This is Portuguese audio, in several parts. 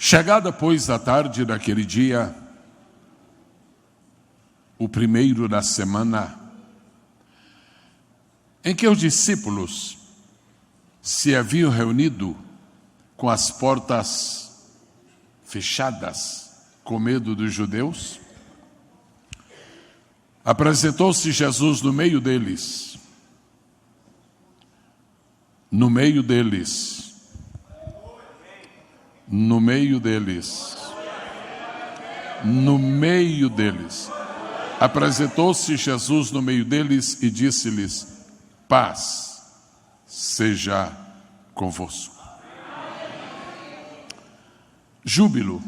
Chegada, pois, a tarde daquele dia, o primeiro da semana, em que os discípulos se haviam reunido com as portas fechadas, com medo dos judeus, apresentou-se Jesus no meio deles. No meio deles. No meio deles. No meio deles. Apresentou-se Jesus no meio deles e disse-lhes: paz seja convosco. Júbilo,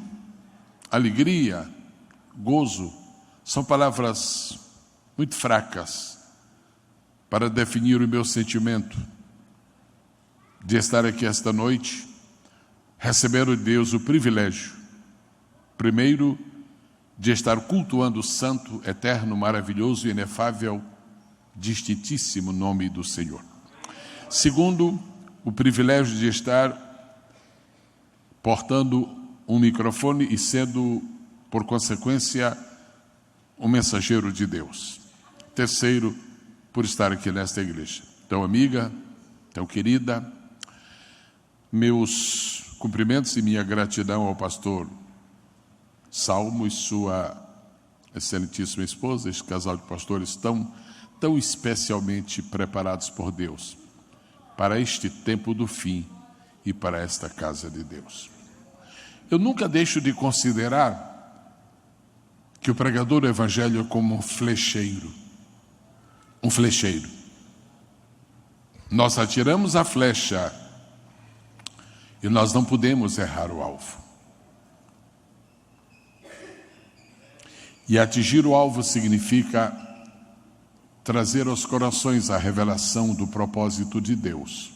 alegria, gozo, são palavras muito fracas para definir o meu sentimento de estar aqui esta noite, receber de Deus o privilégio, primeiro, de estar cultuando o santo, eterno, maravilhoso e inefável, distintíssimo nome do Senhor. Segundo, o privilégio de estar portando um microfone e sendo, por consequência, um mensageiro de Deus. Terceiro, por estar aqui nesta igreja. Tão amiga, tão querida, meus cumprimentos e minha gratidão ao pastor Salmo e sua excelentíssima esposa, este casal de pastores tão especialmente preparados por Deus para este tempo do fim e para esta casa de Deus. Eu nunca deixo de considerar que o pregador do evangelho é como um flecheiro. Um flecheiro. Nós atiramos a flecha e nós não podemos errar o alvo. E atingir o alvo significa trazer aos corações a revelação do propósito de Deus.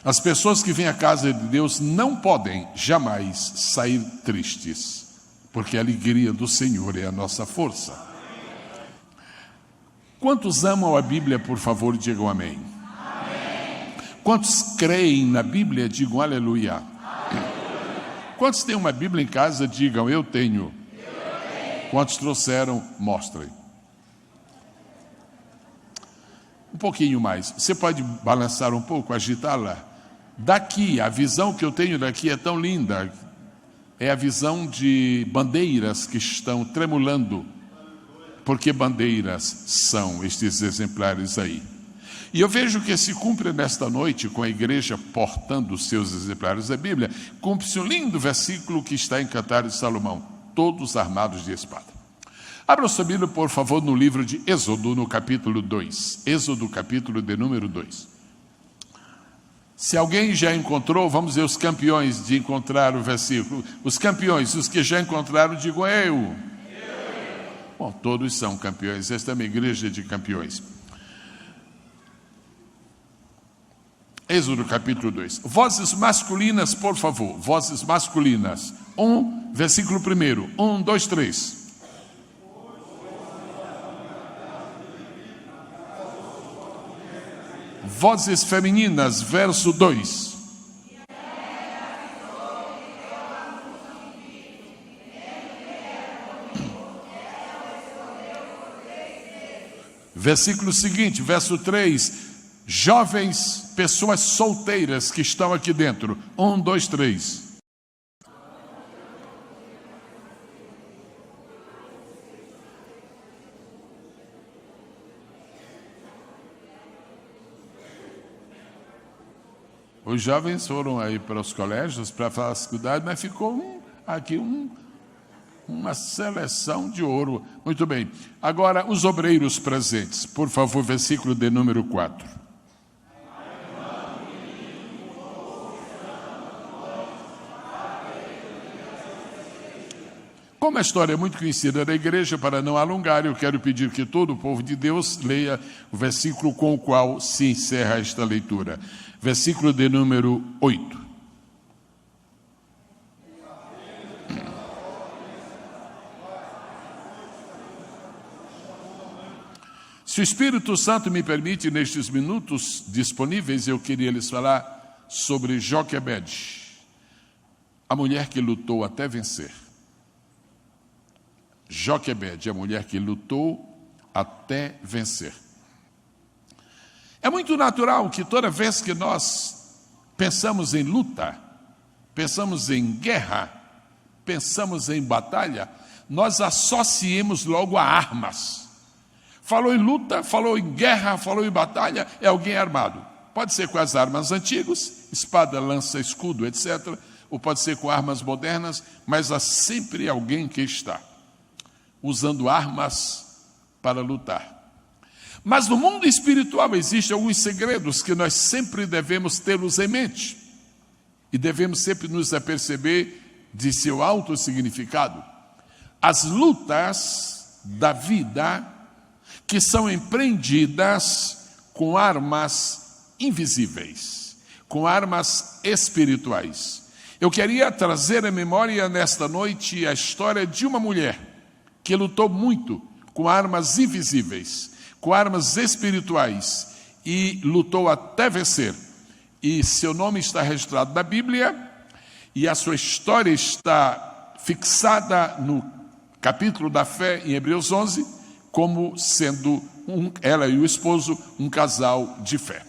As pessoas que vêm à casa de Deus não podem jamais sair tristes, porque a alegria do Senhor é a nossa força. Quantos amam a Bíblia, por favor, digam amém. Amém. Quantos creem na Bíblia, digam aleluia. Aleluia. Quantos têm uma Bíblia em casa, digam eu tenho. Quantos trouxeram, mostrem. Um pouquinho mais. Você pode balançar um pouco, agitá-la? Daqui, a visão que eu tenho daqui é tão linda. É a visão de bandeiras que estão tremulando. Porque bandeiras são estes exemplares aí. E eu vejo que se cumpre nesta noite, com a igreja portando os seus exemplares da Bíblia, cumpre-se um lindo versículo que está em Cantares de Salomão: todos armados de espada. Abra sua Bíblia, por favor, no livro de Êxodo, no capítulo 2. Êxodo, capítulo de número 2. Se alguém já encontrou, vamos ver os campeões de encontrar o versículo. Os campeões, os que já encontraram, digam eu. Bom, todos são campeões. Esta é uma igreja de campeões. Êxodo, capítulo 2. Vozes masculinas, por favor. Vozes masculinas. Versículo 1. 1, 2, 3. Vozes femininas, verso 2. Versículo seguinte, verso 3. Jovens, pessoas solteiras que estão aqui dentro. 1, 2, 3. Os jovens foram aí para os colégios para fazer faculdade, mas ficou uma seleção de ouro. Muito bem. Agora, os obreiros presentes. Por favor, versículo de número 4. Como a história é muito conhecida da igreja, para não alongar, eu quero pedir que todo o povo de Deus leia o versículo com o qual se encerra esta leitura. Versículo de número 8. Se o Espírito Santo me permite, nestes minutos disponíveis, eu queria lhes falar sobre Joquebed. a mulher que lutou até vencer. Joquebede, a mulher que lutou até vencer. É muito natural que toda vez que nós pensamos em luta, pensamos em guerra, pensamos em batalha, nós associemos logo a armas. Falou em luta, falou em guerra, falou em batalha, é alguém armado. Pode ser com as armas antigas, espada, lança, escudo, etc. Ou pode ser com armas modernas, mas há sempre alguém que está usando armas para lutar. Mas no mundo espiritual existem alguns segredos que nós sempre devemos tê-los em mente. E devemos sempre nos aperceber de seu alto significado. As lutas da vida que são empreendidas com armas invisíveis, com armas espirituais. Eu queria trazer à memória nesta noite a história de uma mulher que lutou muito com armas invisíveis, com armas espirituais, e lutou até vencer. E seu nome está registrado na Bíblia, e a sua história está fixada no capítulo da fé, em Hebreus 11, como sendo ela e o esposo um casal de fé.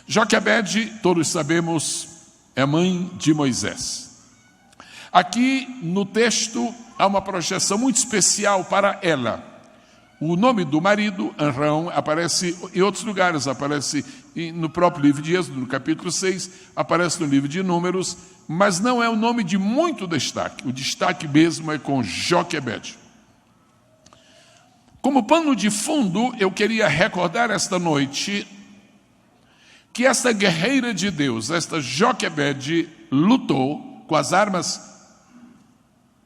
Joquebede, todos sabemos, é mãe de Moisés. Aqui no texto há uma projeção muito especial para ela. O nome do marido, Arão, aparece em outros lugares, aparece no próprio livro de Êxodo, no capítulo 6, aparece no livro de Números, mas não é um nome de muito destaque. O destaque mesmo é com Joquebede. Como pano de fundo, eu queria recordar esta noite que esta guerreira de Deus, esta Joquebede, lutou com as armas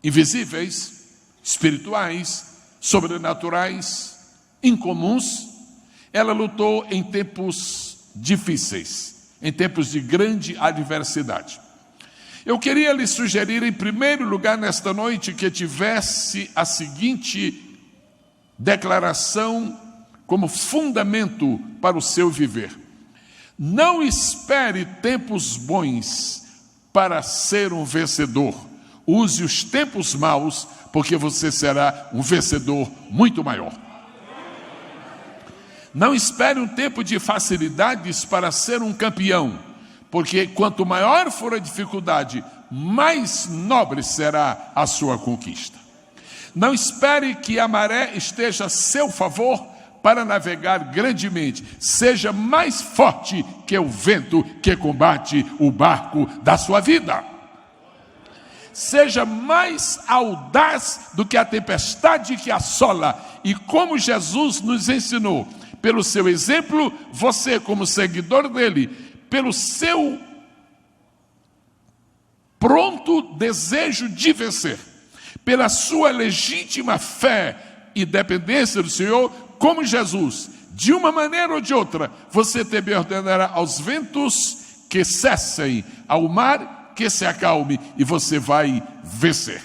invisíveis, espirituais, sobrenaturais, incomuns. Ela lutou em tempos difíceis, em tempos de grande adversidade. Eu queria lhe sugerir, em primeiro lugar, nesta noite, que tivesse a seguinte declaração como fundamento para o seu viver: não espere tempos bons para ser um vencedor. Use os tempos maus, porque você será um vencedor muito maior. Não espere um tempo de facilidades para ser um campeão, porque quanto maior for a dificuldade, mais nobre será a sua conquista. Não espere que a maré esteja a seu favor para navegar grandemente. Seja mais forte que o vento que combate o barco da sua vida. Seja mais audaz do que a tempestade que assola. E como Jesus nos ensinou, pelo seu exemplo, você como seguidor dele, pelo seu pronto desejo de vencer, pela sua legítima fé e dependência do Senhor, como Jesus, de uma maneira ou de outra, você também ordenará aos ventos que cessem, ao mar que se acalme, e você vai vencer.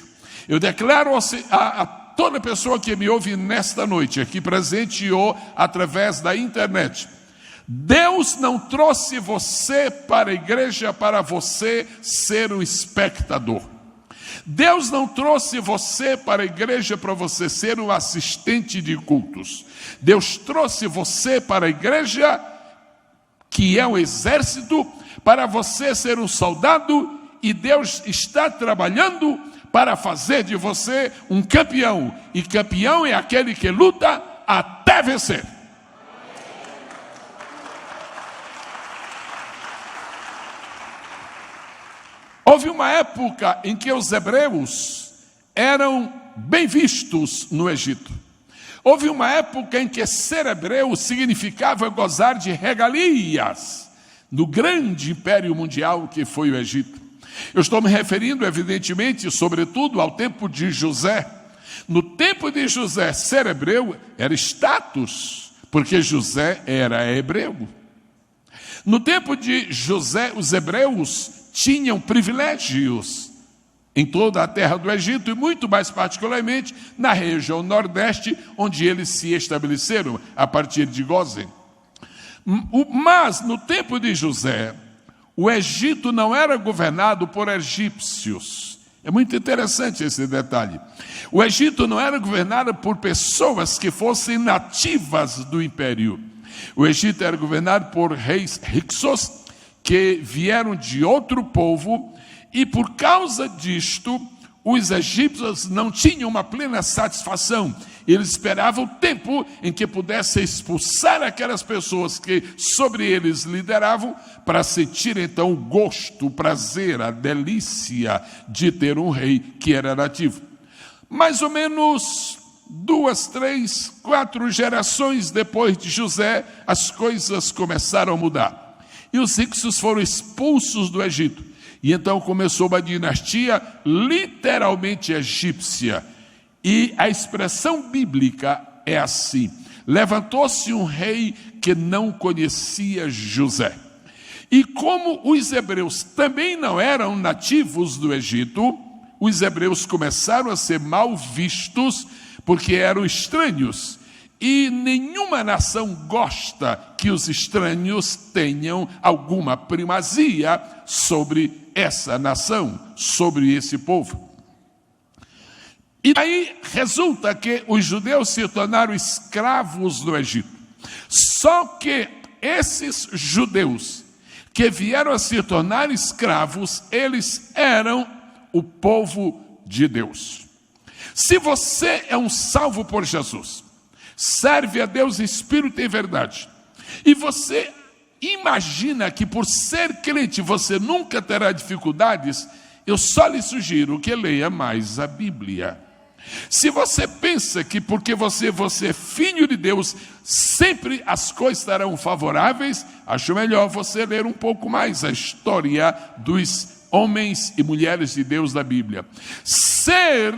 Eu declaro a toda pessoa que me ouve nesta noite, aqui presente ou através da internet: Deus não trouxe você para a igreja para você ser um espectador. Deus não trouxe você para a igreja para você ser um assistente de cultos. Deus trouxe você para a igreja, que é um exército, para você ser um soldado, e Deus está trabalhando para fazer de você um campeão. E campeão é aquele que luta até vencer. Houve uma época em que os hebreus eram bem vistos no Egito. Houve uma época em que ser hebreu significava gozar de regalias no grande império mundial que foi o Egito. Eu estou me referindo, evidentemente, sobretudo ao tempo de José. No tempo de José, ser hebreu era status, porque José era hebreu. No tempo de José, os hebreus tinham privilégios em toda a terra do Egito, e muito mais particularmente na região nordeste, onde eles se estabeleceram a partir de Gósen. Mas no tempo de José, O Egito não era governado por egípcios. É muito interessante esse detalhe. O Egito não era governado por pessoas que fossem nativas do império. O Egito era governado por reis Hyksos, que vieram de outro povo, e por causa disto, os egípcios não tinham uma plena satisfação. Eles esperavam o tempo em que pudessem expulsar aquelas pessoas que sobre eles lideravam, para sentir então o gosto, o prazer, a delícia de ter um rei que era nativo. Mais ou menos 2, 3, 4 gerações depois de José, as coisas começaram a mudar. E os Hyksos foram expulsos do Egito. E então começou uma dinastia literalmente egípcia. E a expressão bíblica é assim: levantou-se um rei que não conhecia José. E como os hebreus também não eram nativos do Egito, os hebreus começaram a ser mal vistos porque eram estranhos. E nenhuma nação gosta que os estranhos tenham alguma primazia sobre essa nação, sobre esse povo. E aí resulta que os judeus se tornaram escravos no Egito. Só que esses judeus que vieram a se tornar escravos, eles eram o povo de Deus. Se você é um salvo por Jesus, serve a Deus em espírito e verdade, e você imagina que por ser crente você nunca terá dificuldades, eu só lhe sugiro que leia mais a Bíblia. Se você pensa que porque você é filho de Deus, sempre as coisas estarão favoráveis, acho melhor você ler um pouco mais a história dos homens e mulheres de Deus da Bíblia. Ser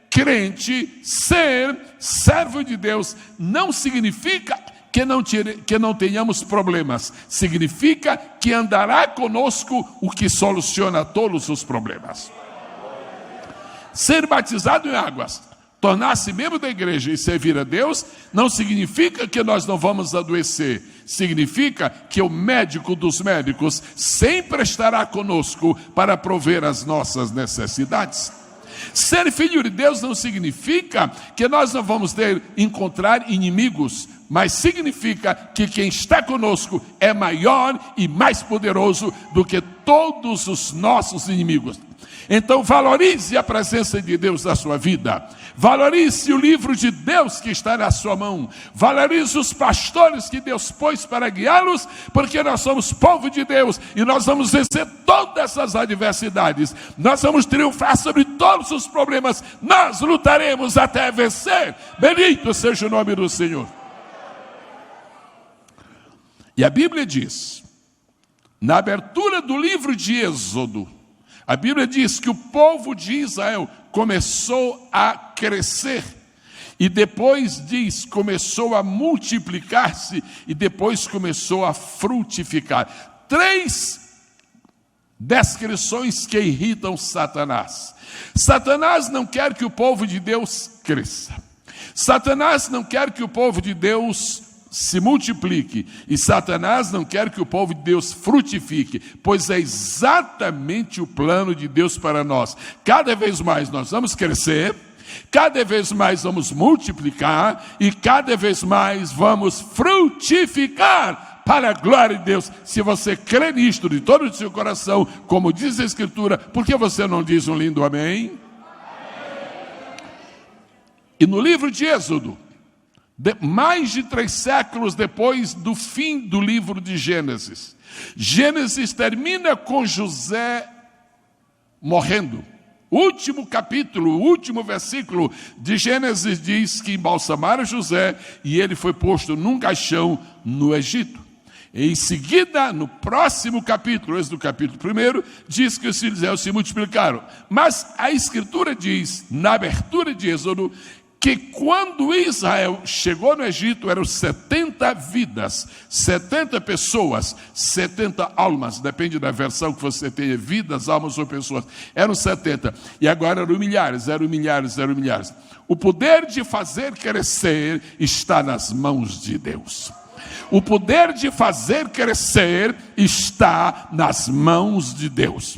crente, ser servo de Deus, não significa que não tenhamos problemas. Significa que andará conosco o que soluciona todos os problemas. Ser batizado em águas, tornar-se membro da igreja e servir a Deus, não significa que nós não vamos adoecer. Significa que o médico dos médicos sempre estará conosco para prover as nossas necessidades. Ser filho de Deus não significa que nós não vamos encontrar inimigos, mas significa que quem está conosco é maior e mais poderoso do que todos os nossos inimigos. Então valorize a presença de Deus na sua vida. Valorize o livro de Deus que está na sua mão. Valorize os pastores que Deus pôs para guiá-los, porque nós somos povo de Deus e nós vamos vencer todas as adversidades. Nós vamos triunfar sobre todos os problemas. Nós lutaremos até vencer. Bendito seja o nome do Senhor. E a Bíblia diz, na abertura do livro de Êxodo, a Bíblia diz que o povo de Israel começou a crescer. E depois diz, começou a multiplicar-se. E depois começou a frutificar. 3 descrições que irritam Satanás. Satanás não quer que o povo de Deus cresça. Satanás não quer que o povo de Deus se multiplique, e Satanás não quer que o povo de Deus frutifique, pois é exatamente o plano de Deus para nós. Cada vez mais nós vamos crescer, cada vez mais vamos multiplicar, e cada vez mais vamos frutificar para a glória de Deus. Se você crê nisto de todo o seu coração, como diz a Escritura, por que você não diz um lindo amém? E no livro de Êxodo, mais de 3 séculos depois do fim do livro de Gênesis, Gênesis termina com José morrendo. O último capítulo, o último versículo de Gênesis diz que embalsamaram José e ele foi posto num caixão no Egito. Em seguida, no próximo capítulo, esse do capítulo 1, diz que os filhos de Israel se multiplicaram. Mas a Escritura diz, na abertura de Êxodo, que quando Israel chegou no Egito, eram 70 vidas, 70 pessoas, 70 almas, depende da versão que você tenha, vidas, almas ou pessoas, eram 70, e agora eram milhares. O poder de fazer crescer está nas mãos de Deus. O poder de fazer crescer está nas mãos de Deus.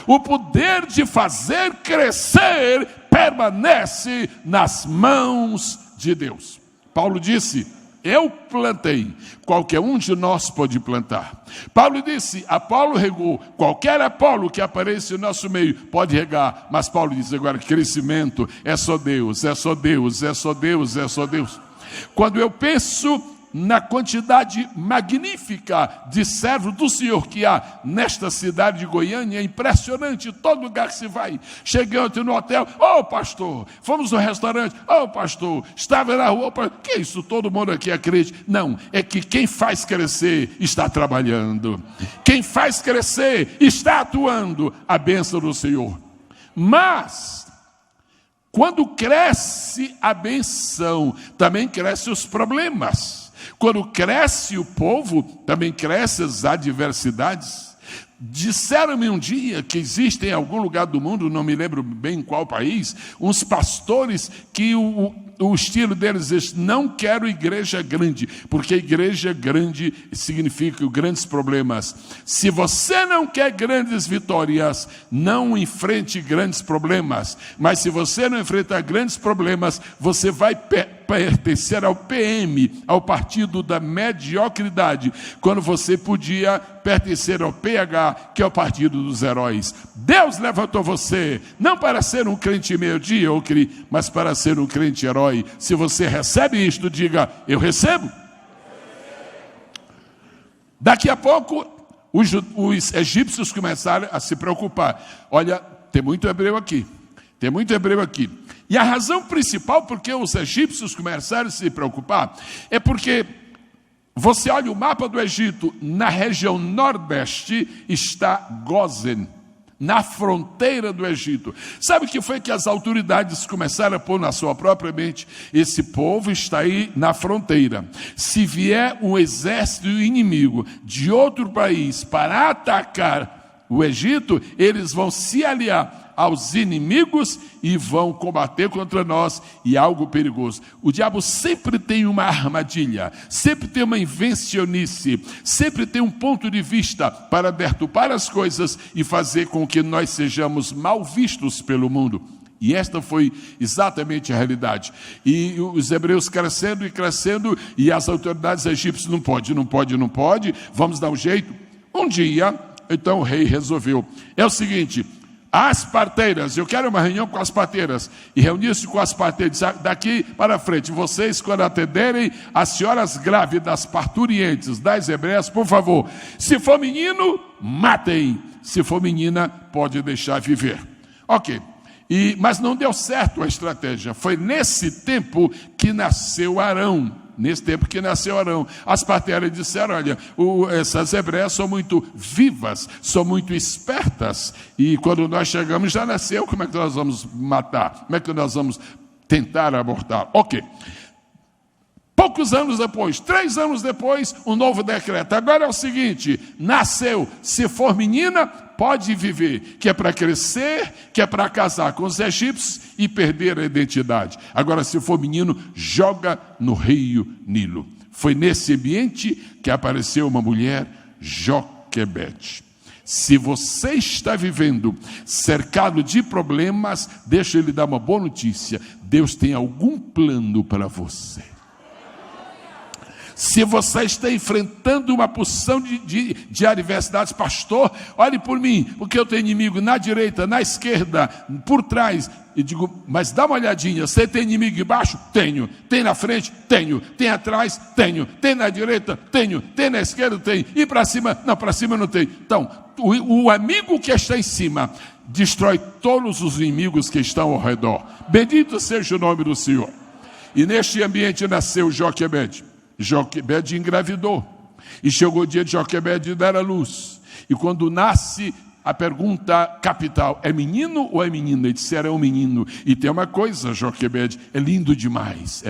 O poder de fazer crescer permanece nas mãos de Deus. Paulo disse: eu plantei, qualquer um de nós pode plantar. Paulo disse: Apolo regou, qualquer Apolo que apareça no nosso meio pode regar. Mas Paulo diz agora: crescimento é só Deus, é só Deus, é só Deus, é só Deus. Quando eu penso na quantidade magnífica de servos do Senhor que há nesta cidade de Goiânia, é impressionante. Todo lugar que se vai, cheguei ontem no hotel, pastor, fomos no restaurante, pastor, estava na rua, que isso, todo mundo aqui acredita? Não, é que quem faz crescer está trabalhando, quem faz crescer está atuando, a bênção do Senhor. Mas quando cresce a bênção, também crescem os problemas. Quando cresce o povo, também crescem as adversidades. Disseram-me um dia que existem em algum lugar do mundo, não me lembro bem em qual país, uns pastores que o estilo deles é: não quero igreja grande, porque igreja grande significa grandes problemas. Se você não quer grandes vitórias, não enfrente grandes problemas. Mas se você não enfrentar grandes problemas, você vai pertencer ao PM, ao partido da mediocridade, quando você podia pertencer ao PH, que é o partido dos heróis. Deus levantou você, não para ser um crente medíocre, mas para ser um crente herói. Se você recebe isto, diga: eu recebo. Daqui a pouco, os egípcios começaram a se preocupar. Olha, tem muito hebreu aqui. Tem muito hebreu aqui. E a razão principal porque os egípcios começaram a se preocupar é porque você olha o mapa do Egito, na região nordeste está Gósen, na fronteira do Egito. Sabe o que foi que as autoridades começaram a pôr na sua própria mente? Esse povo está aí na fronteira. Se vier um exército inimigo de outro país para atacar o Egito, eles vão se aliar aos inimigos e vão combater contra nós, e algo perigoso. O diabo sempre tem uma armadilha, sempre tem uma invencionice, sempre tem um ponto de vista para deturpar as coisas e fazer com que nós sejamos mal vistos pelo mundo. E esta foi exatamente a realidade. E os hebreus crescendo e crescendo, e as autoridades egípcias: não pode, vamos dar um jeito. Um dia, então o rei resolveu: é o seguinte, as parteiras, eu quero uma reunião com as parteiras. E reuniu-se com as parteiras: daqui para frente, vocês, quando atenderem as senhoras grávidas parturientes das hebreias, por favor, se for menino, matem. Se for menina, pode deixar viver. Ok. Mas não deu certo a estratégia. Foi nesse tempo que nasceu Arão. As parteiras disseram: olha, essas hebreias são muito vivas, são muito espertas, e quando nós chegamos já nasceu, como é que nós vamos matar? Como é que nós vamos tentar abortar? Ok. Poucos anos depois, 3 anos depois, um novo decreto. Agora é o seguinte: nasceu, se for menina, pode viver, que é para crescer, que é para casar com os egípcios e perder a identidade. Agora, se for menino, joga no rio Nilo. Foi nesse ambiente que apareceu uma mulher, Joquebede. Se você está vivendo cercado de problemas, deixa eu lhe dar uma boa notícia: Deus tem algum plano para você. Se você está enfrentando uma porção de adversidades, pastor, olhe por mim, porque eu tenho inimigo na direita, na esquerda, por trás. E digo: mas dá uma olhadinha, você tem inimigo embaixo? Tenho. Tem na frente? Tenho. Tem atrás? Tenho. Tem na direita? Tenho. Tem na esquerda? Tenho. E para cima? Não, para cima não tem. Então, o amigo que está em cima destrói todos os inimigos que estão ao redor. Bendito seja o nome do Senhor. E neste ambiente nasceu Joquebede. Joquebede engravidou, e chegou o dia de Joquebede dar à luz. E quando nasce, a pergunta capital: é menino ou é menina? Ele disse: era um menino. E tem uma coisa, Joquebede, é lindo demais.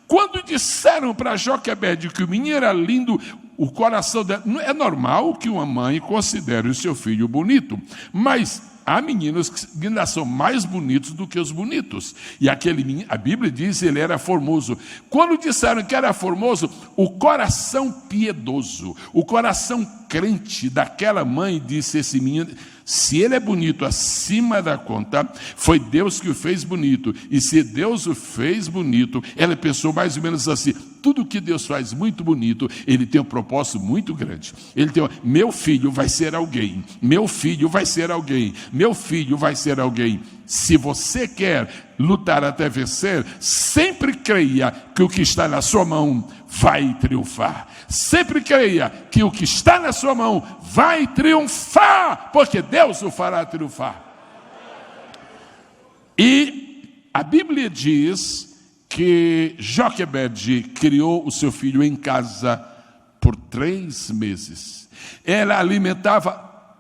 Quando disseram para Joquebede que o menino era lindo, o coração dela... É normal que uma mãe considere o seu filho bonito, mas há meninos que ainda são mais bonitos do que os bonitos. E aquele menino, a Bíblia diz que ele era formoso. Quando disseram que era formoso, o coração piedoso, o coração crente daquela mãe disse: esse menino, se ele é bonito acima da conta, foi Deus que o fez bonito. E se Deus o fez bonito, ela pensou mais ou menos assim: tudo que Deus faz muito bonito, ele tem um propósito muito grande. Ele tem, meu filho vai ser alguém, meu filho vai ser alguém, meu filho vai ser alguém. Se você quer lutar até vencer, sempre creia que o que está na sua mão vai triunfar. Sempre creia que o que está na sua mão vai triunfar, porque Deus o fará triunfar. E a Bíblia diz que Joquebede criou o seu filho em casa por 3 meses. Ela alimentava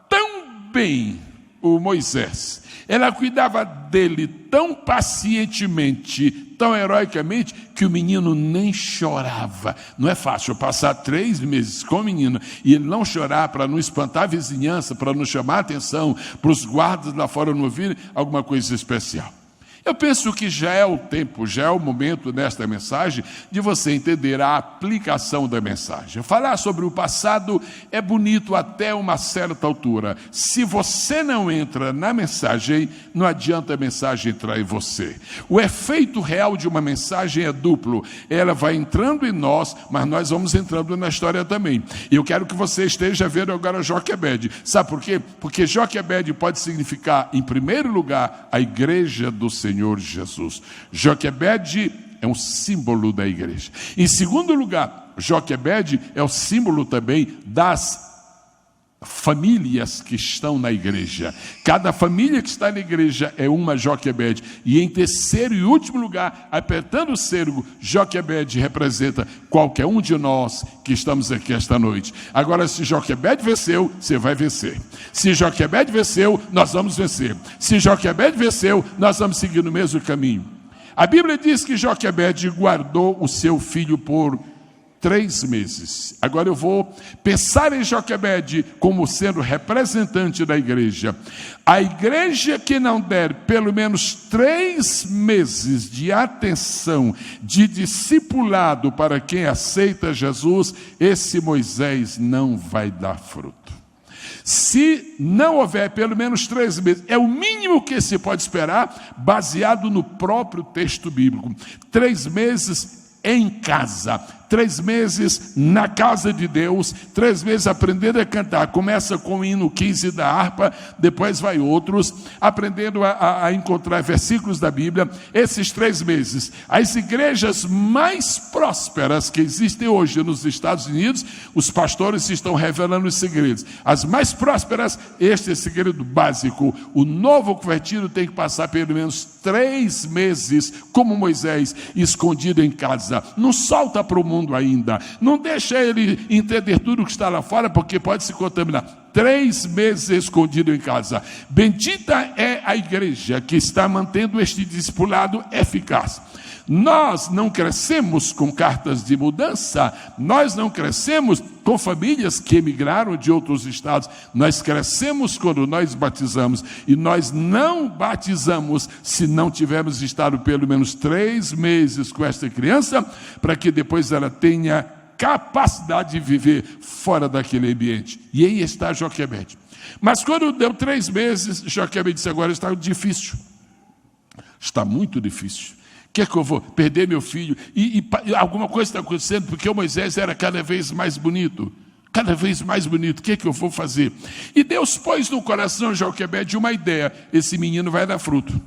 tão bem o Moisés, ela cuidava dele tão pacientemente, tão heroicamente, que o menino nem chorava. Não é fácil passar 3 meses com o menino e ele não chorar, para não espantar a vizinhança, para não chamar a atenção, para os guardas lá fora não ouvirem alguma coisa especial. Eu penso que já é o tempo, já é o momento nesta mensagem de você entender a aplicação da mensagem. Falar sobre o passado é bonito até uma certa altura. Se você não entra na mensagem, não adianta a mensagem entrar em você. O efeito real de uma mensagem é duplo. Ela vai entrando em nós, mas nós vamos entrando na história também. E eu quero que você esteja vendo agora Joquebede. Sabe por quê? Porque Joquebede pode significar, em primeiro lugar, a igreja do Senhor Jesus. Joquebede é um símbolo da igreja. Em segundo lugar, Joquebede é o símbolo também das famílias que estão na igreja. Cada família que está na igreja é uma Joquebede. E em terceiro e último lugar, apertando o cerco, Joquebede representa qualquer um de nós que estamos aqui esta noite. Agora, se Joquebede venceu, você vai vencer. Se Joquebede venceu, nós vamos vencer. Se Joquebede venceu, nós vamos seguir no mesmo caminho. A Bíblia diz que Joquebede guardou o seu filho por 3 meses. Agora eu vou pensar em Joquebede como sendo representante da igreja. A igreja que não der pelo menos 3 meses de atenção, de discipulado para quem aceita Jesus, esse Moisés não vai dar fruto. Se não houver pelo menos 3 meses, é o mínimo que se pode esperar, baseado no próprio texto bíblico. 3 meses em casa, 3 meses na casa de Deus, 3 meses aprendendo a cantar. Começa com o hino 15 da harpa, depois vai outros, aprendendo a encontrar versículos da Bíblia. Esses 3 meses, as igrejas mais prósperas que existem hoje nos Estados Unidos, os pastores estão revelando os segredos. As mais prósperas, este é o segredo básico: o novo convertido tem que passar pelo menos 3 meses, como Moisés, escondido em casa. Não solta para o mundo ainda, não deixa ele entender tudo que está lá fora, porque pode se contaminar. 3 meses escondido em casa. Bendita é a igreja que está mantendo este discipulado eficaz. Nós não crescemos com cartas de mudança, nós não crescemos com famílias que emigraram de outros estados, nós crescemos quando nós batizamos, e nós não batizamos se não tivermos estado pelo menos 3 meses com esta criança, para que depois ela tenha capacidade de viver fora daquele ambiente. E aí está Joquebede. Mas quando deu 3 meses, Joquebede disse: agora está difícil, está muito difícil. Que eu vou perder meu filho? E alguma coisa está acontecendo, porque o Moisés era cada vez mais bonito. Cada vez mais bonito. O que eu vou fazer? E Deus pôs no coração de Joquebede uma ideia: esse menino vai dar fruto.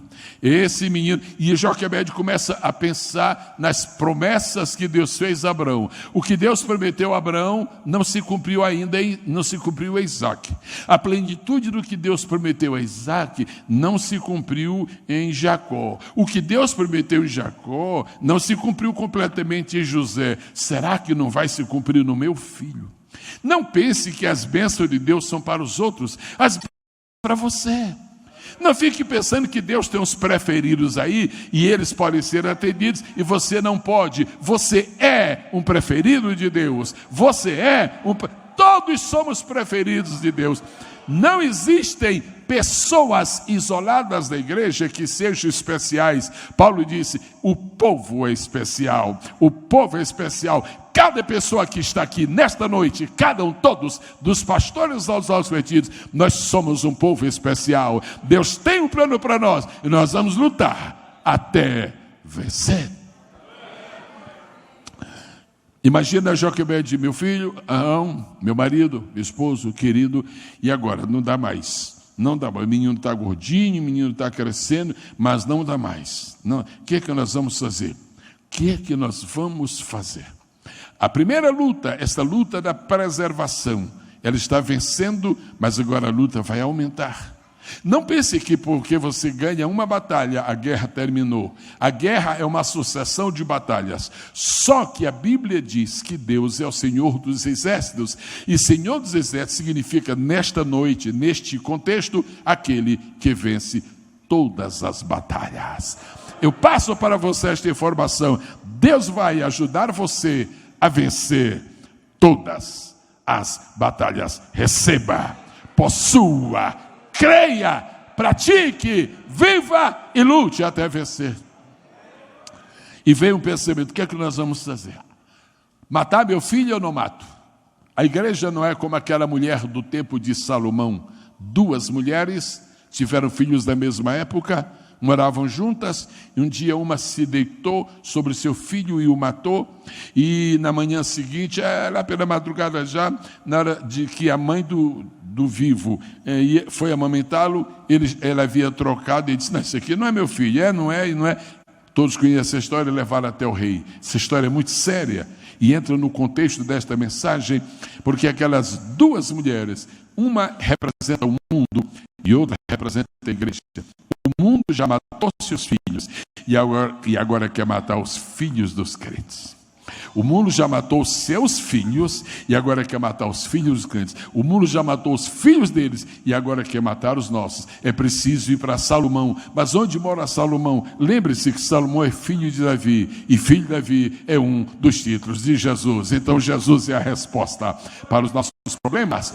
Esse menino. E Joquebede começa a pensar nas promessas que Deus fez a Abraão. O que Deus prometeu a Abraão não se cumpriu ainda, não se cumpriu a Isaac. A plenitude do que Deus prometeu a Isaac não se cumpriu em Jacó. O que Deus prometeu em Jacó não se cumpriu completamente em José. Será que não vai se cumprir no meu filho? Não pense que as bênçãos de Deus são para os outros, as bênçãos são para você. Não fique pensando que Deus tem uns preferidos aí e eles podem ser atendidos e você não pode. Você é um preferido de Deus. Todos somos preferidos de Deus. Não existem pessoas isoladas da igreja que sejam especiais. Paulo disse, o povo é especial. O povo é especial. Cada pessoa que está aqui nesta noite, todos, dos pastores aos convertidos, nós somos um povo especial. Deus tem um plano para nós e nós vamos lutar até vencer. Imagina Joquebede, meu filho, meu marido, meu esposo, querido, e agora? Não dá mais. Não dá mais. O menino está gordinho, o menino está crescendo, mas não dá mais. O que é que nós vamos fazer? O que é que nós vamos fazer? A primeira luta, esta luta da preservação, ela está vencendo, mas agora a luta vai aumentar. Não pense que porque você ganha uma batalha, a guerra terminou. A guerra é uma sucessão de batalhas. Só que a Bíblia diz que Deus é o Senhor dos exércitos. E Senhor dos exércitos significa, nesta noite, neste contexto, aquele que vence todas as batalhas. Eu passo para você esta informação. Deus vai ajudar você a vencer todas as batalhas. Receba, possua, creia, pratique, viva e lute até vencer. E veio um pensamento, o que é que nós vamos fazer? Matar meu filho ou não mato? A igreja não é como aquela mulher do tempo de Salomão. 2 mulheres tiveram filhos da mesma época, moravam juntas, e um dia uma se deitou sobre seu filho e o matou, e na manhã seguinte, lá pela madrugada já, na hora de que a mãe do vivo foi amamentá-lo, ela havia trocado e disse, não, isso aqui não é meu filho, não é. Todos conhecem essa história e levaram até o rei. Essa história é muito séria e entra no contexto desta mensagem, porque aquelas 2 mulheres, uma representa o mundo e outra representa a igreja. O mundo já matou seus filhos e agora quer matar os filhos dos crentes. O mundo já matou os seus filhos e agora quer matar os filhos dos crentes. O mundo já matou os filhos deles e agora quer matar os nossos. É preciso ir para Salomão. Mas onde mora Salomão? Lembre-se que Salomão é filho de Davi e filho de Davi é um dos títulos de Jesus. Então Jesus é a resposta para os nossos problemas.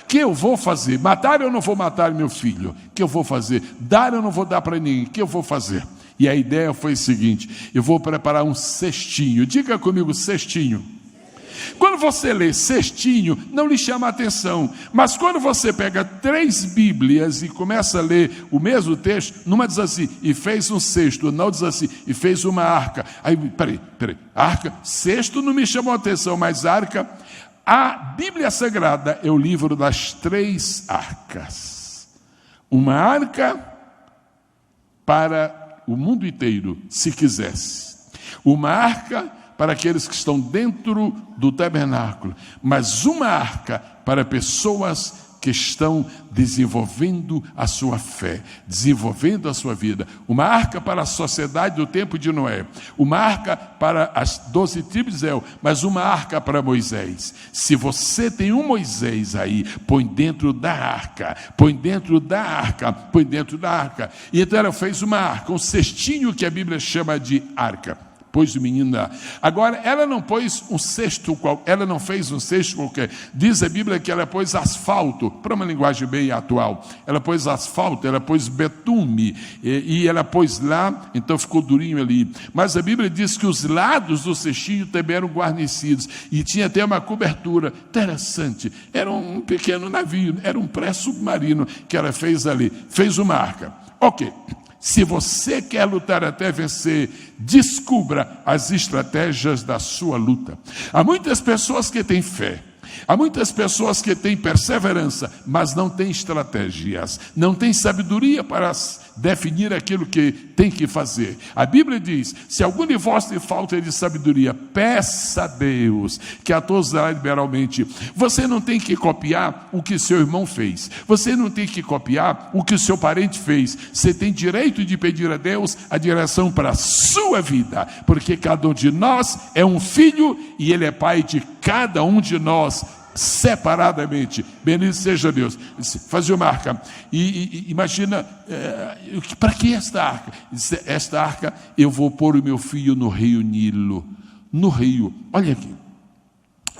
O que eu vou fazer? Matar ou não vou matar meu filho? O que eu vou fazer? Dar ou não vou dar para ninguém? O que eu vou fazer? E a ideia foi o seguinte, eu vou preparar um cestinho. Diga comigo, cestinho. Quando você lê cestinho, não lhe chama a atenção. Mas quando você pega 3 Bíblias e começa a ler o mesmo texto, numa diz assim, e fez um cesto, não diz assim, e fez uma arca. Aí, peraí, arca, cesto não me chamou a atenção, mas arca. A Bíblia Sagrada é o livro das 3 arcas. Uma arca para o mundo inteiro, se quisesse. Uma arca para aqueles que estão dentro do tabernáculo, mas uma arca para pessoas que estão desenvolvendo a sua fé, desenvolvendo a sua vida. Uma arca para a sociedade do tempo de Noé, uma arca para as 12 tribos de Israel, mas uma arca para Moisés. Se você tem um Moisés aí, põe dentro da arca, põe dentro da arca, põe dentro da arca. E então ela fez uma arca, um cestinho que a Bíblia chama de arca. Pôs o menino lá. Agora, ela não pôs um cesto, ela não fez um cesto qualquer. Diz a Bíblia que ela pôs asfalto, para uma linguagem bem atual. Ela pôs asfalto, ela pôs betume, e ela pôs lá, então ficou durinho ali. Mas a Bíblia diz que os lados do cestinho também eram guarnecidos, e tinha até uma cobertura. Interessante, era um pequeno navio, era um pré-submarino que ela fez ali. Fez uma arca. Ok. Se você quer lutar até vencer, descubra as estratégias da sua luta. Há muitas pessoas que têm fé, há muitas pessoas que têm perseverança, mas não têm estratégias, não têm sabedoria para definir aquilo que tem que fazer. A Bíblia diz, se algum de vós tem falta de sabedoria, peça a Deus, que a todos dará liberalmente. Você não tem que copiar o que seu irmão fez, você não tem que copiar o que o seu parente fez, você tem direito de pedir a Deus a direção para a sua vida, porque cada um de nós é um filho e Ele é pai de cada um de nós, separadamente. Bendito seja Deus. Fazia uma arca. E imagina, para que esta arca? Esta arca eu vou pôr o meu filho no rio Nilo. No rio, olha aqui.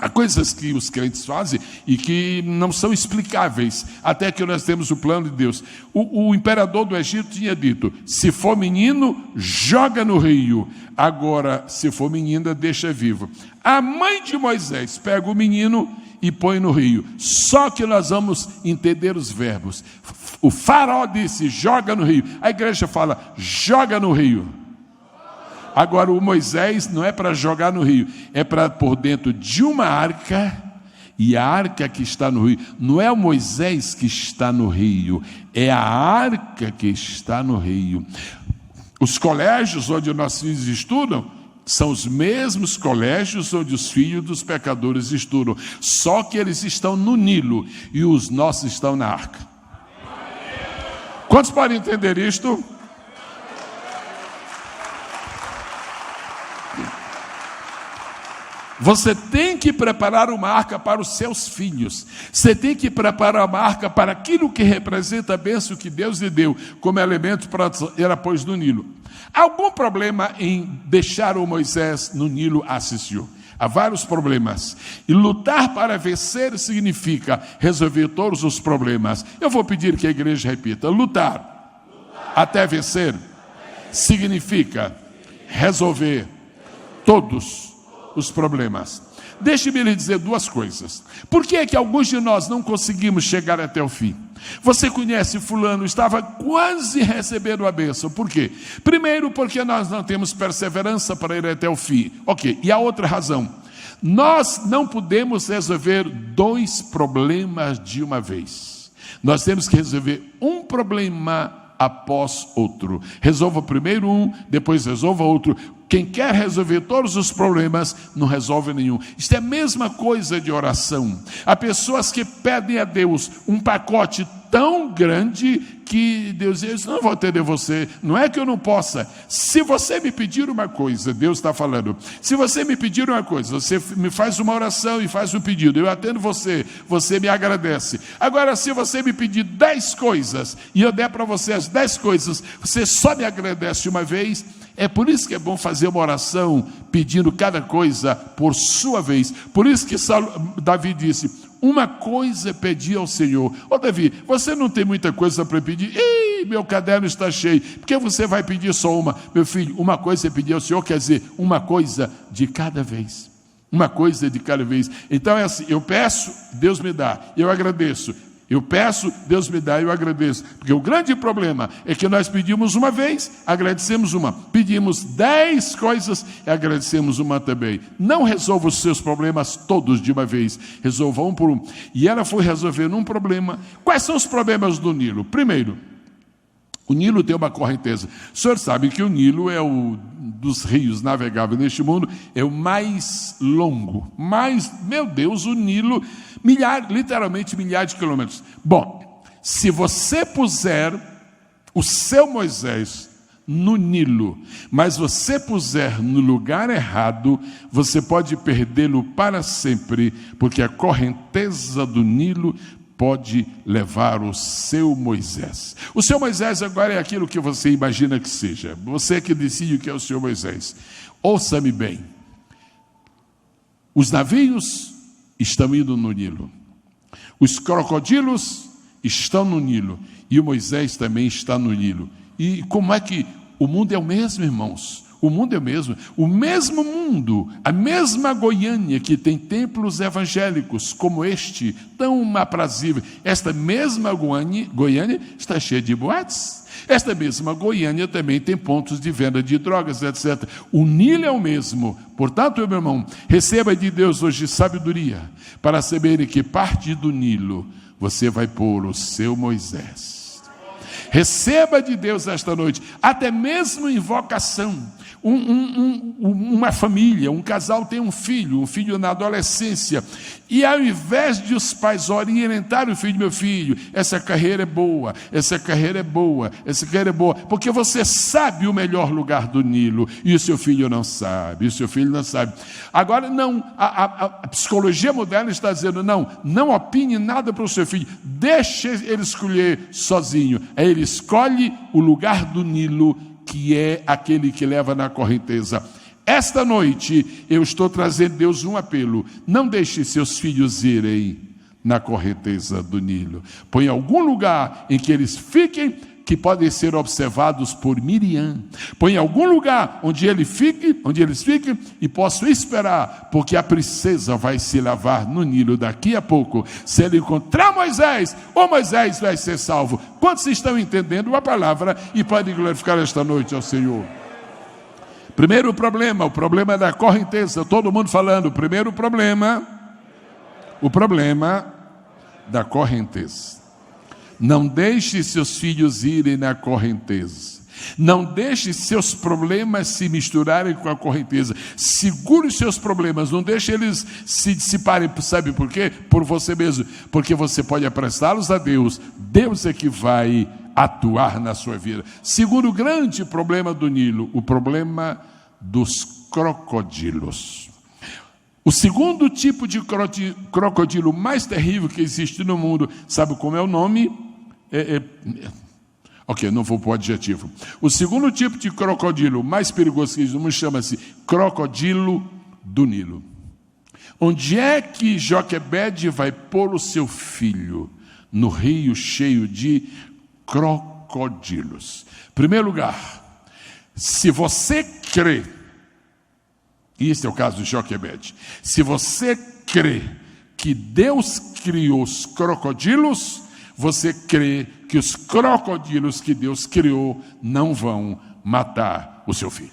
Há coisas que os crentes fazem e que não são explicáveis, até que nós temos o plano de Deus. O imperador do Egito tinha dito: se for menino, joga no rio. Agora, se for menina, deixa vivo. A mãe de Moisés pega o menino e põe no rio. Só que nós vamos entender os verbos. O faraó disse: joga no rio. A igreja fala: joga no rio. Agora, o Moisés não é para jogar no rio, é para pôr dentro de uma arca, e a arca que está no rio, não é o Moisés que está no rio, é a arca que está no rio. Os colégios onde nossos filhos estudam são os mesmos colégios onde os filhos dos pecadores estudam, só que eles estão no Nilo e os nossos estão na arca. Quantos podem entender isto? Você tem que preparar uma arca para os seus filhos. Você tem que preparar uma arca para aquilo que representa a bênção que Deus lhe deu como elemento para ela pôs no Nilo. Há algum problema em deixar o Moisés no Nilo assistir? Há vários problemas. E lutar para vencer significa resolver todos os problemas. Eu vou pedir que a igreja repita: lutar até vencer significa resolver todos os problemas. Deixe-me lhe dizer duas coisas. Por que é que alguns de nós não conseguimos chegar até o fim? Você conhece fulano, estava quase recebendo a bênção. Por quê? Primeiro, porque nós não temos perseverança para ir até o fim. Ok, e a outra razão: nós não podemos resolver dois problemas de uma vez. Nós temos que resolver um problema após outro. Resolva primeiro um, depois resolva outro. Quem quer resolver todos os problemas, não resolve nenhum. Isto é a mesma coisa de oração. Há pessoas que pedem a Deus um pacote tão grande que Deus diz: não vou atender você. Não é que eu não possa. Se você me pedir uma coisa, Deus está falando, se você me pedir uma coisa, você me faz uma oração e faz um pedido, eu atendo você, você me agradece. Agora, se você me pedir 10 coisas e eu der para você as 10 coisas, você só me agradece uma vez. É por isso que é bom fazer uma oração pedindo cada coisa por sua vez. Por isso que Davi disse: uma coisa pedi ao Senhor. Davi, você não tem muita coisa para pedir? Ih, meu caderno está cheio. Por que você vai pedir só uma? Meu filho, uma coisa é pedir ao Senhor, quer dizer, uma coisa de cada vez. Uma coisa de cada vez. Então é assim: eu peço, Deus me dá, eu agradeço. Eu peço, Deus me dá, eu agradeço. Porque o grande problema é que nós pedimos uma vez, agradecemos uma. Pedimos 10 coisas e agradecemos uma também. Não resolva os seus problemas todos de uma vez. Resolva um por um. E ela foi resolvendo um problema. Quais são os problemas do Nilo? Primeiro, o Nilo tem uma correnteza. O senhor sabe que o Nilo é dos rios navegáveis neste mundo, é o mais longo. Meu Deus, o Nilo, literalmente milhares de quilômetros. Bom, se você puser o seu Moisés no Nilo, mas você puser no lugar errado, você pode perdê-lo para sempre, porque a correnteza do Nilo pode levar o seu Moisés. O seu Moisés agora é aquilo que você imagina que seja. Você que decide o que é o seu Moisés. Ouça-me bem. Os navios estão indo no Nilo. Os crocodilos estão no Nilo. E o Moisés também está no Nilo. E como é que o mundo é o mesmo, irmãos? O mundo é o mesmo mundo, a mesma Goiânia que tem templos evangélicos como este, tão aprazível. Esta mesma Goiânia está cheia de boates. Esta mesma Goiânia também tem pontos de venda de drogas, etc. O Nilo é o mesmo. Portanto, meu irmão, receba de Deus hoje sabedoria para saber que parte do Nilo você vai pôr o seu Moisés. Receba de Deus esta noite, até mesmo invocação. Uma família, um casal tem um filho na adolescência, e ao invés de os pais orientarem o filho: meu filho, essa carreira é boa, porque você sabe o melhor lugar do Nilo, e o seu filho não sabe, Agora não, a psicologia moderna está dizendo: não opine nada para o seu filho, deixe ele escolher sozinho. Aí ele escolhe o lugar do Nilo, que é aquele que leva na correnteza. esta noite eu estou trazendo, Deus, um apelo. Não deixe seus filhos irem na correnteza do Nilo. Põe algum lugar em que eles fiquem, que podem ser observados por Miriam. Põe algum lugar onde eles fiquem e possam esperar, porque a princesa vai se lavar no Nilo daqui a pouco. Se ele encontrar Moisés, o Moisés vai ser salvo. Quantos estão entendendo a palavra e podem glorificar esta noite ao Senhor? Primeiro problema, o problema da correnteza. Todo mundo falando, primeiro problema, o problema da correnteza. Não deixe seus filhos irem na correnteza. Não deixe seus problemas se misturarem com a correnteza. Segure os seus problemas. Não deixe eles se dissiparem. Sabe por quê? Por você mesmo. Porque você pode aprestá-los a Deus. Deus é que vai atuar na sua vida. Segundo grande problema do Nilo, o problema dos crocodilos. O segundo tipo de crocodilo mais terrível que existe no mundo, sabe como é o nome? Ok, não vou pôr adjetivo. O segundo tipo de crocodilo mais perigoso que existe no mundo chama-se crocodilo do Nilo. Onde é que Joquebede vai pôr o seu filho? No rio cheio de crocodilos. Em primeiro lugar, se você crê, e este é o caso de Joquebede, se você crê que Deus criou os crocodilos, você crê que os crocodilos que Deus criou não vão matar o seu filho.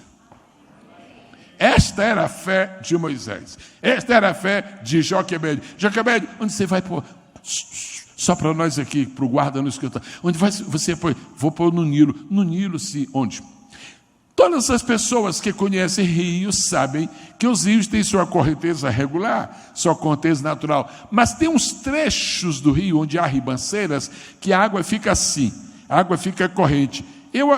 Esta era a fé de Moisés. Esta era a fé de Joquebede. Joquebede, onde você vai pôr? Só para nós aqui, para o guarda não escutar. Onde você põe? Vou pôr no Nilo. No Nilo, sim. Onde? Todas as pessoas que conhecem rios sabem que os rios têm sua correnteza regular, sua correnteza natural. Mas tem uns trechos do rio onde há ribanceiras que a água fica assim, a água fica corrente.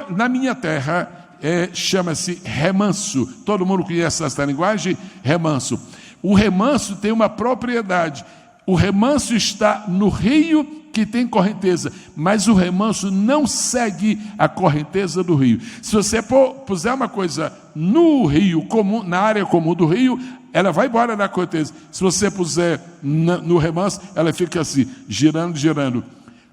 Na minha terra, chama-se remanso. Todo mundo conhece essa linguagem? Remanso. O remanso tem uma propriedade. O remanso está no rio que tem correnteza, mas o remanso não segue a correnteza do rio. Se você puser uma coisa no rio comum, na área comum do rio, ela vai embora da correnteza. Se você puser no remanso, ela fica assim, girando, girando.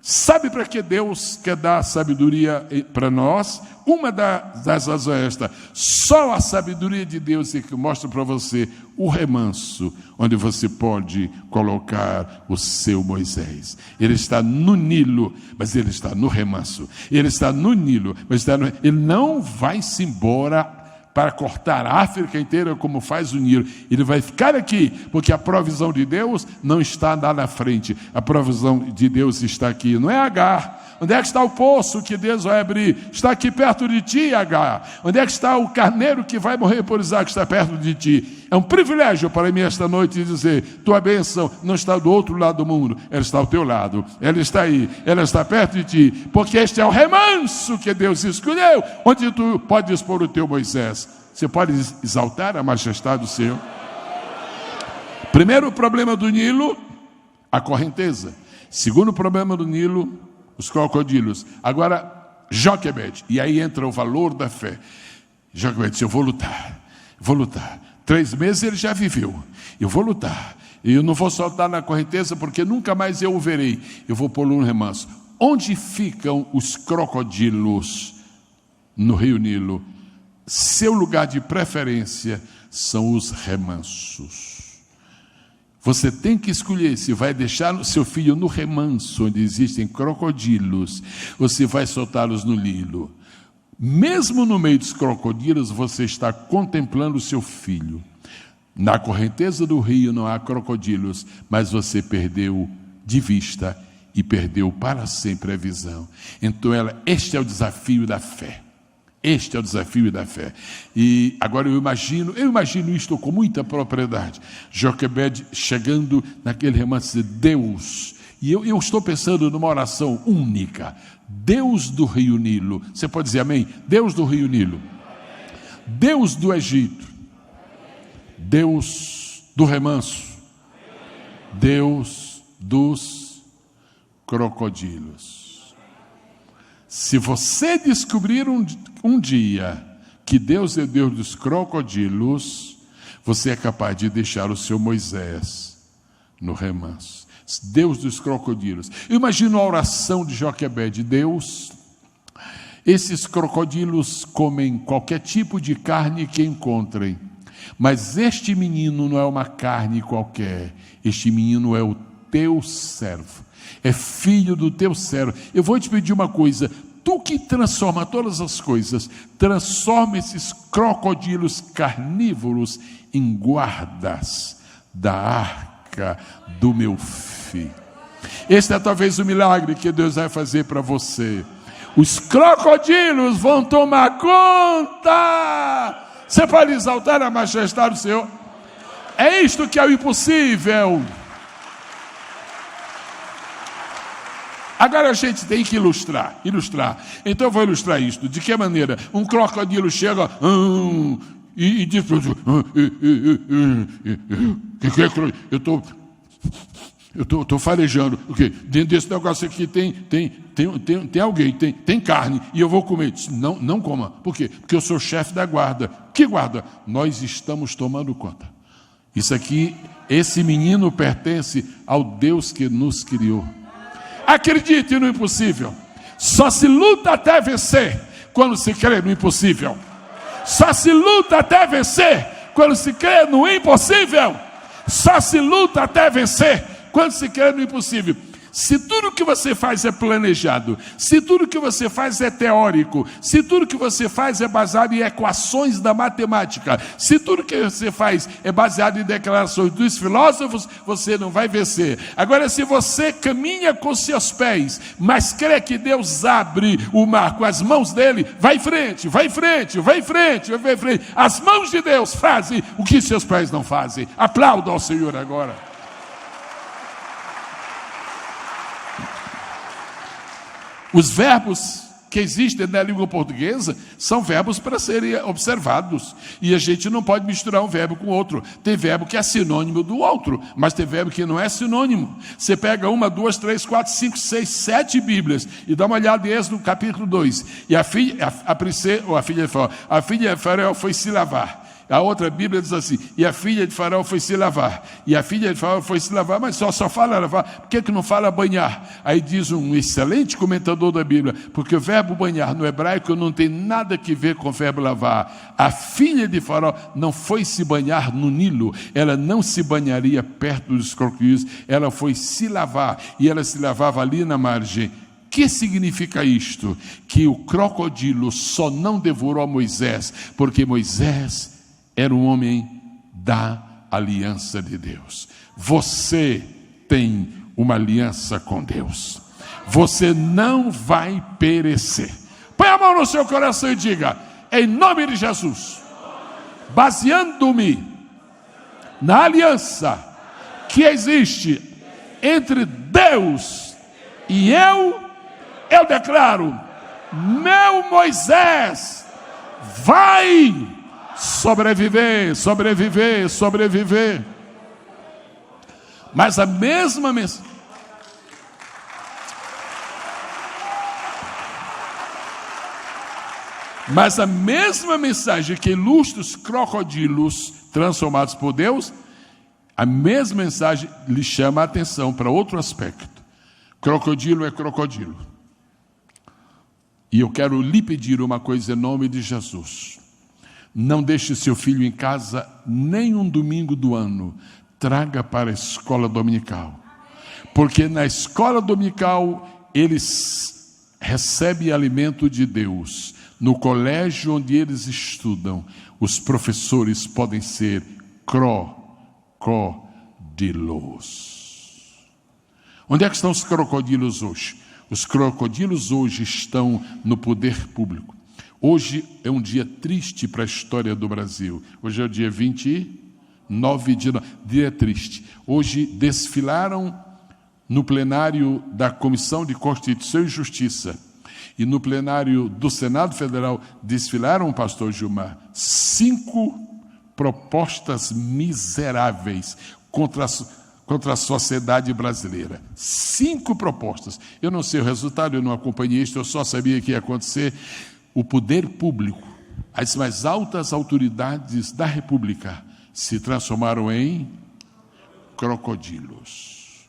Sabe para que Deus quer dar sabedoria para nós? Uma das razões é esta. Só a sabedoria de Deus é que mostra para você o remanso, onde você pode colocar o seu Moisés. Ele está no Nilo, mas ele está no remanso. Ele está no Nilo, mas ele não vai-se embora para cortar a África inteira como faz o Nilo. Ele vai ficar aqui, porque a provisão de Deus não está lá na frente. A provisão de Deus está aqui. Não é Agar. Onde é que está o poço que Deus vai abrir? Está aqui perto de ti, Agar. Onde é que está o carneiro que vai morrer por Isaac? Está perto de ti. É um privilégio para mim esta noite dizer, tua bênção não está do outro lado do mundo, ela está ao teu lado, ela está aí, ela está perto de ti, porque este é o remanso que Deus escolheu, onde tu podes pôr o teu Moisés. Você pode exaltar a majestade do Senhor? Primeiro problema do Nilo, a correnteza. Segundo problema do Nilo, os crocodilos. Agora, Joquebede, e aí entra o valor da fé. Joquebede disse, eu vou lutar. 3 meses ele já viveu. Eu vou lutar. E eu não vou soltar na correnteza porque nunca mais eu o verei. Eu vou pôr no remanso. Onde ficam os crocodilos no rio Nilo? Seu lugar de preferência são os remansos. Você tem que escolher se vai deixar o seu filho no remanso, onde existem crocodilos, ou se vai soltá-los no Nilo. Mesmo no meio dos crocodilos, você está contemplando o seu filho. Na correnteza do rio não há crocodilos, mas você perdeu de vista e perdeu para sempre a visão. Então, este é o desafio da fé. Este é o desafio da fé. E agora eu imagino isto com muita propriedade. Joquebede chegando naquele remanso de Deus. E eu estou pensando numa oração única. Deus do rio Nilo. Você pode dizer amém? Deus do rio Nilo. Deus do Egito. Deus do remanso. Deus dos crocodilos. Se você descobrir um dia que Deus é Deus dos crocodilos, você é capaz de deixar o seu Moisés no remanso. Deus dos crocodilos. Imagina a oração de Joquebede: Deus, esses crocodilos comem qualquer tipo de carne que encontrem, mas este menino não é uma carne qualquer, este menino é o teu servo, é filho do teu servo. Eu vou te pedir uma coisa: tu que transforma todas as coisas, transforma esses crocodilos carnívoros em guardas da arca do meu filho. Esse é talvez o milagre que Deus vai fazer para você. Os crocodilos vão tomar conta. Você pode exaltar a majestade do Senhor? É isto que é o impossível. Agora a gente tem que ilustrar. Então eu vou ilustrar isto. De que maneira? Um crocodilo chega e diz: eu estou farejando. Okay. Dentro desse negócio aqui tem alguém, tem carne, e eu vou comer. Não coma. Por quê? Porque eu sou chefe da guarda. Que guarda? Nós estamos tomando conta. Isso aqui, esse menino pertence ao Deus que nos criou. Acredite no impossível. Só se luta até vencer quando se crê no impossível. Só se luta até vencer quando se crê no impossível. Só se luta até vencer quando se crê no impossível. Se tudo que você faz é planejado, se tudo que você faz é teórico, se tudo que você faz é baseado em equações da matemática, se tudo que você faz é baseado em declarações dos filósofos, você não vai vencer. Agora, se você caminha com seus pés, mas crê que Deus abre o mar com as mãos dele, vai em frente, vai em frente, vai em frente, vai em frente. As mãos de Deus fazem o que seus pés não fazem. Aplauda ao Senhor agora. Os verbos que existem na língua portuguesa são verbos para serem observados. E a gente não pode misturar um verbo com outro. Tem verbo que é sinônimo do outro, mas tem verbo que não é sinônimo. Você pega 1, 2, 3, 4, 5, 6, 7 Bíblias e dá uma olhada em Êxodo, capítulo 2. E a filha de Faraó foi se lavar. A outra Bíblia diz assim: e a filha de Faraó foi se lavar. E a filha de Faraó foi se lavar, mas só fala lavar. Por que não fala banhar? Aí diz um excelente comentador da Bíblia: porque o verbo banhar no hebraico não tem nada que ver com o verbo lavar. A filha de Faraó não foi se banhar no Nilo, ela não se banharia perto dos crocodilos, ela foi se lavar, e ela se lavava ali na margem. O que significa isto? Que o crocodilo só não devorou Moisés, porque Moisés era um homem da aliança de Deus. Você tem uma aliança com Deus. Você não vai perecer. Põe a mão no seu coração e diga: em nome de Jesus, baseando-me na aliança que existe entre Deus e eu declaro: meu Moisés vai sobreviver. Mas a mesma mensagem que ilustra os crocodilos transformados por Deus, a mesma mensagem lhe chama a atenção para outro aspecto. Crocodilo é crocodilo. E eu quero lhe pedir uma coisa em nome de Jesus: não deixe seu filho em casa nem um domingo do ano. Traga para a escola dominical. Porque na escola dominical eles recebem alimento de Deus. No colégio onde eles estudam, os professores podem ser crocodilos. Onde é que estão os crocodilos hoje? Os crocodilos hoje estão no poder público. Hoje é um dia triste para a história do Brasil. Hoje é o dia 29 de novembro, dia triste. Hoje desfilaram no plenário da Comissão de Constituição e Justiça e no plenário do Senado Federal desfilaram, pastor Gilmar, 5 propostas miseráveis contra a sociedade brasileira. 5 propostas. Eu não sei o resultado, eu não acompanhei isso, eu só sabia que ia acontecer. O poder público, As mais altas autoridades da República se transformaram em crocodilos.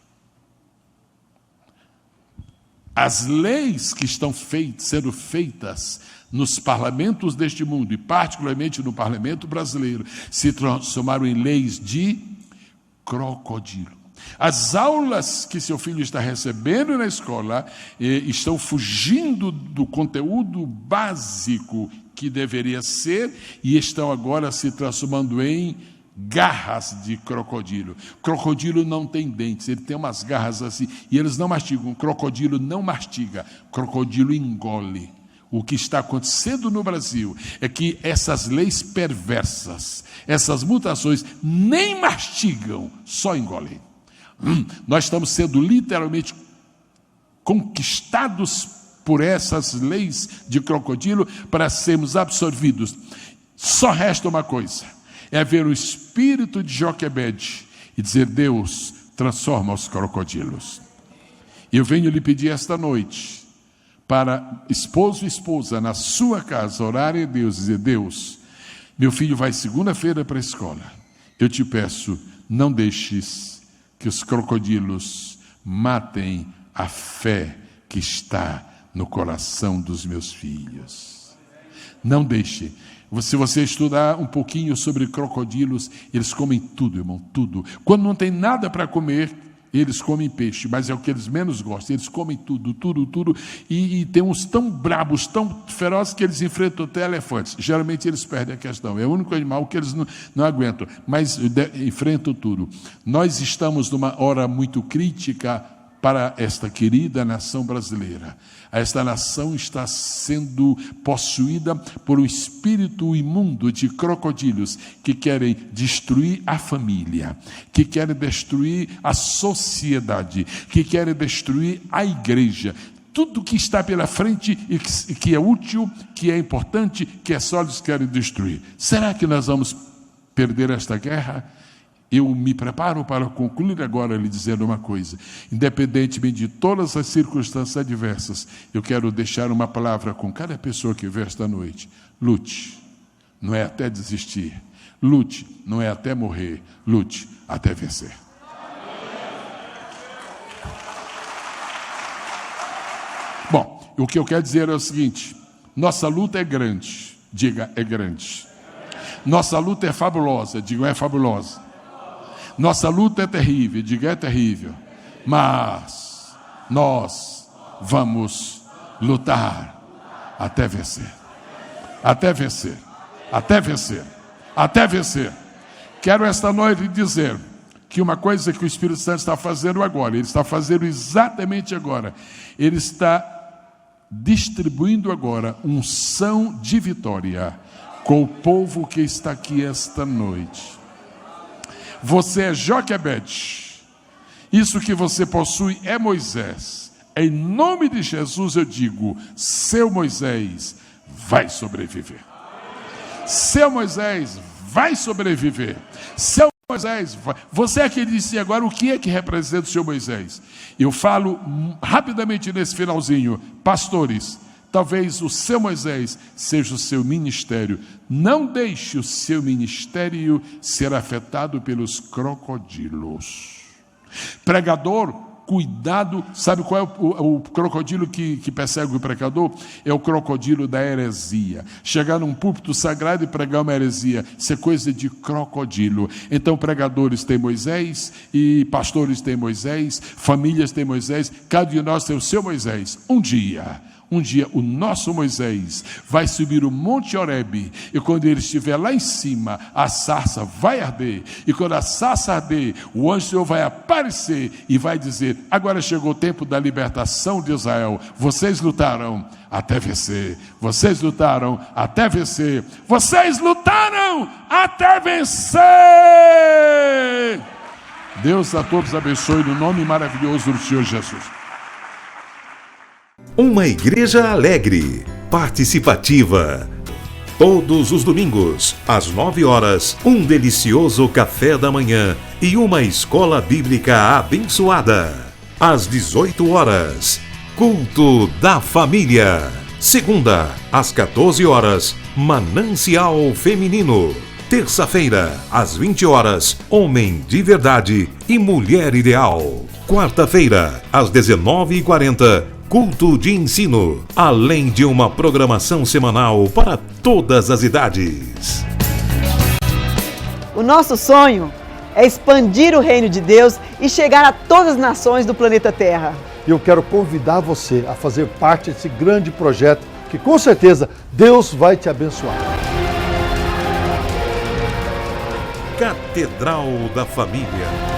As leis que estão sendo feitas nos parlamentos deste mundo, e particularmente no parlamento brasileiro, se transformaram em leis de crocodilo. As aulas que seu filho está recebendo na escola estão fugindo do conteúdo básico que deveria ser e estão agora se transformando em garras de crocodilo. Crocodilo não tem dentes, ele tem umas garras assim, e eles não mastigam. Crocodilo não mastiga, crocodilo engole. O que está acontecendo no Brasil é que essas leis perversas, essas mutações, nem mastigam, só engolem. Nós estamos sendo literalmente conquistados por essas leis de crocodilo para sermos absorvidos. Só resta uma coisa, é ver o espírito de Joquebede e dizer: Deus, transforma os crocodilos. Eu venho lhe pedir esta noite, para esposo e esposa na sua casa, orarem a Deus e dizer: Deus, meu filho vai segunda-feira para a escola, eu te peço, não deixes que os crocodilos matem a fé que está no coração dos meus filhos. Não deixe. Se você estudar um pouquinho sobre crocodilos, eles comem tudo, irmão, tudo. Quando não tem nada para comer, eles comem peixe, mas é o que eles menos gostam. Eles comem tudo, e tem uns tão brabos, tão ferozes, que eles enfrentam até elefantes. Geralmente eles perdem a questão, é o único animal que eles não aguentam, mas enfrentam tudo. Nós estamos numa hora muito crítica para esta querida nação brasileira. Esta nação está sendo possuída por um espírito imundo de crocodilos que querem destruir a família, que querem destruir a sociedade, que querem destruir a igreja. Tudo que está pela frente e que é útil, que é importante, que é sólido, eles querem destruir. Será que nós vamos perder esta guerra? Eu me preparo para concluir agora lhe dizendo uma coisa. Independentemente de todas as circunstâncias adversas, eu quero deixar uma palavra com cada pessoa que vê esta noite. Lute, não é até desistir. Lute, não é até morrer. Lute até vencer. Bom, o que eu quero dizer é o seguinte: nossa luta é grande. Diga, é grande. Nossa luta é fabulosa. Diga, é fabulosa. Nossa luta é terrível, diga, é terrível, mas nós vamos lutar até vencer, até vencer, até vencer, até vencer. Quero esta noite dizer que uma coisa que o Espírito Santo está fazendo agora, ele está fazendo exatamente agora, ele está distribuindo agora unção de vitória com o povo que está aqui esta noite. Você é Joquebede. Isso que você possui é Moisés. Em nome de Jesus eu digo: seu Moisés vai sobreviver. Seu Moisés vai sobreviver. Seu Moisés vai. Você é que disse agora o que é que representa o seu Moisés. Eu falo rapidamente nesse finalzinho. Pastores, talvez o seu Moisés seja o seu ministério. Não deixe o seu ministério ser afetado pelos crocodilos. Pregador, cuidado. Sabe qual é o crocodilo que persegue o pregador? É o crocodilo da heresia. Chegar num púlpito sagrado e pregar uma heresia, isso é coisa de crocodilo. Então pregadores têm Moisés, e pastores têm Moisés, famílias têm Moisés, cada de nós tem o seu Moisés. Um dia o nosso Moisés vai subir o Monte Horebe, e quando ele estiver lá em cima, a sarça vai arder, e quando a sarça arder, o anjo do Senhor vai aparecer e vai dizer: agora chegou o tempo da libertação de Israel. Vocês lutaram até vencer, vocês lutaram até vencer, vocês lutaram até vencer. Deus a todos abençoe no nome maravilhoso do Senhor Jesus. Uma igreja alegre, participativa. Todos os domingos, às 9 horas, um delicioso café da manhã e uma escola bíblica abençoada. Às 18 horas, culto da família. Segunda, às 14 horas, Manancial Feminino. Terça-feira, às 20 horas, Homem de Verdade e Mulher Ideal. Quarta-feira, às 19h40, Culto de Ensino, além de uma programação semanal para todas as idades. O nosso sonho é expandir o reino de Deus e chegar a todas as nações do planeta Terra. E eu quero convidar você a fazer parte desse grande projeto que com certeza Deus vai te abençoar. Catedral da Família.